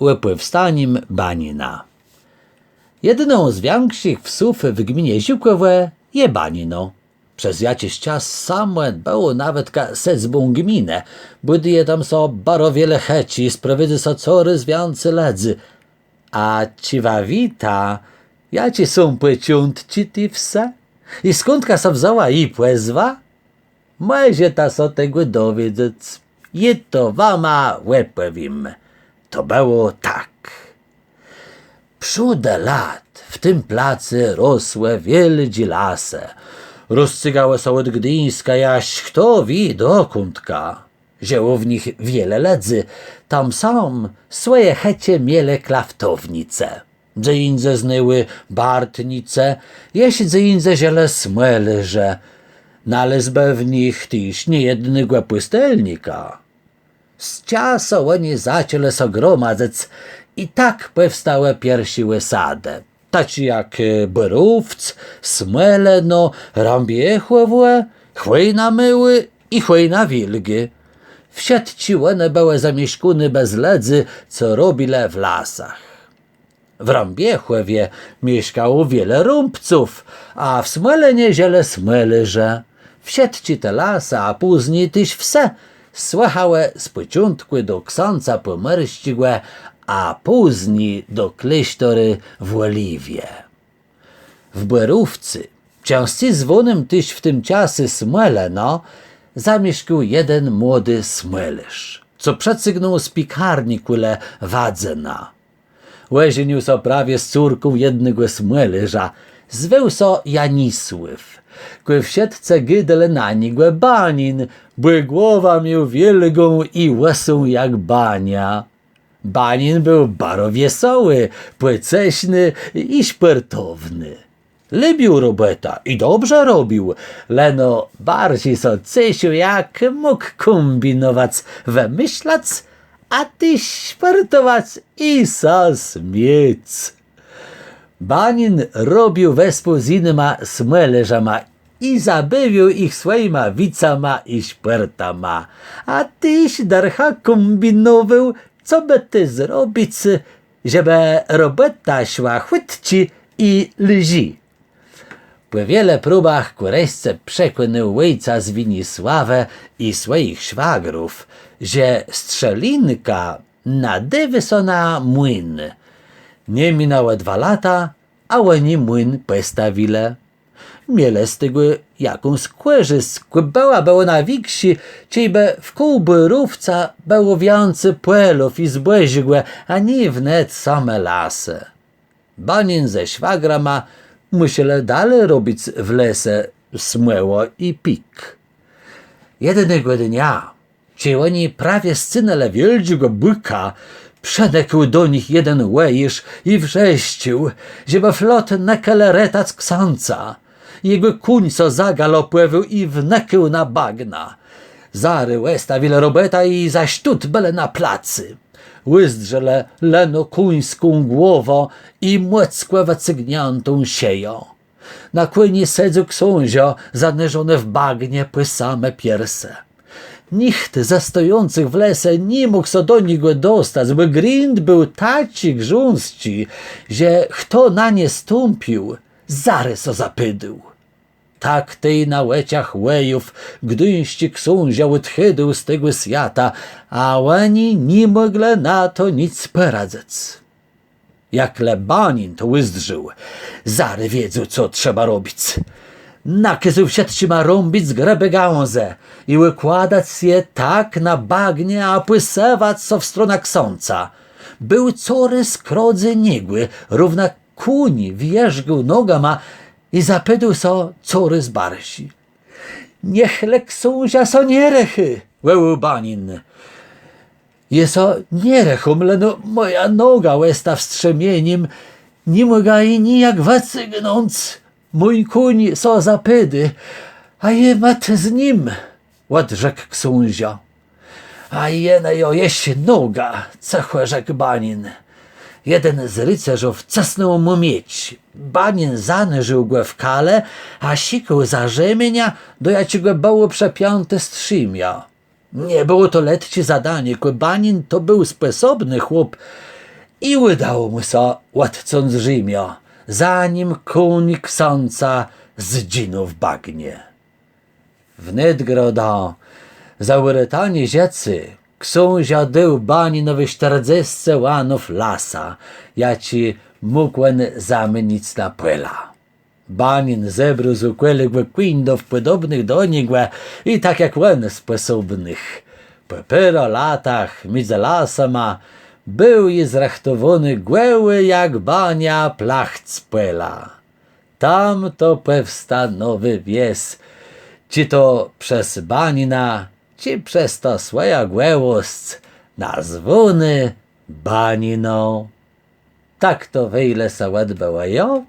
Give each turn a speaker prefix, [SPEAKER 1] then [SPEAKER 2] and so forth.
[SPEAKER 1] Wypływstaniem Banina. Jedną z większych wsów w gminie Ziłkowe je Banino. Przez jakiś czas samo było nawet sedzbą gminę, buduje tam so baro wiele checi, sprowidzy so coraz więcej ledzy. A ciwawita, jaci są płeciątci ty wse? I skądka so wzęła i płezwa? Może ta so tego dowiedzieć. I to wama łepowim. To było tak. Przód lat w tym placy rosłe wieldzie lase. Rozcygały są od Gdyńska, jaś kto wie dokądka. Wzięło w nich wiele ledzy. Tam sam swoje checie miele klaftownice. Gdzie indziej znyły bartnice, jeśli gdzie indziej ziele smelerze. Nalezbe w nich tyś niejednego pustelnika. Z czasu oni zaczęli so gromadzec i tak powstały pierwsze łysady. Taci jak Borówc, Smeleno, Rąbiechłewe, Chwejna Myły i Chwejna Wilgi. Wsiadci one były zamieszkune bez ledzy, co robile w lasach. W Rąbiechłewie mieszkało wiele rąbców, a w Smelenie ziele smelerze. Wsiadci te lasa, a później tyś wse słychałe z początku do ksąca pomerścigłe, a później do klasztory w Oliwie. W Borówcy, części zwonem tyś w tym czasie Smeleno, zamieszkał jeden młody smelerz, co przecygnął z pikarni kule Wadzena. Łezinił so prawie z córką jednego smelerza, zwał so Janisływ. Kły w siatce gydele na niegłe Banin, by głowa miał wielką i łysą jak bania. Banin był baro wesoły, płyceśny i szpertowny. Lubił robota i dobrze robił, leno bardziej so cysiu jak mógł kombinować, wymyślać, a ty szpertować i so śmieć. Banin robił wespół z innyma smelerzama i zabawił ich swoima wicama i szpertama, a tyś darcha kombinował, co by ty zrobić, żeby robota szła chwytci i lży. Po wiele próbach kureśce przekonał ojca z Winisławę i swoich szwagrów, że strzelinka nadywy so na młyn. Nie minęło 2 lata, a oni młyn postawili. Miele z tego jakąś korzystkę było na wiksi, ciejby w koło Borówca było więcej płelów i zbłezigłe, a nie wnet same lasy. Banin ze szwagrama musieli dalej robić w lesie smyło i pik. Jednego dnia, ci oni prawie scynęli wielkiego byka, przedekł do nich jeden łejisz i wrześcił, żeby flot nekaleretac ksąca. Jego kuń co zagalopływał i wnekył na bagna. Zary łestawili robota i zaś tut byle na placy. Łyzdrzele leno kuńską głową i młeckłe cygniętą sieją. Na kłyni sedzu książio zanurzone w bagnie po same pierse. Nikt ze stojących w lesie nie mógł so do niego dostać, bo grind był taci grząsci, że kto na nie stąpił, zaraz so zapydył. Tak tej na łeciach łejów gdyńści książę odchydył z tego świata, a oni nie mogli na to nic poradzeć. Jak Banin to wyzdrzył, zary wiedzą, co trzeba robić. Nakazał siedźcima rąbić grebe gałąze i wykładać je tak na bagnie, a płysewać so w stronę ksąca. Był coraz krodzy niegły, równa kuń wjeżdżał nogama i zapytał so coraz barsi. Niechle książa so nie rechy, łeł Banin. Jeso nie rechum, leno moja noga łesta wstrzemieniem, nie mogła jej nijak wacygnąć. Mój kuń so zapydy, a je mat z nim, odrzekł książę. A jene jo jeś noga, cechłe rzekł Banin. Jeden z rycerzów casnął mu mieć. Banin zanurzył go w kale, a sikał za rzemienia, do jakiego było przepięte strzymia. Nie było to letcie zadanie, bo Banin to był sposobny chłop I udało mu się łatcąc Rzymio, zanim kuń ksąca zdzinu w bagnie. Wnet za urytanie ziecy, książę dył bani nowy 40 łanów lasa, jaci mógłen zamienić na płyla. Banin zebrał z ukłeległe kwindów podobnych do niego i tak jak on sposobnych. Po pyro latach między lasama był i zrachtowany głęły jak bania placht płyla. Tam to powsta nowy wies, czy to przez banina, czy przez to swoja głęwość, nazwany baniną. Tak to wiele se odbyło,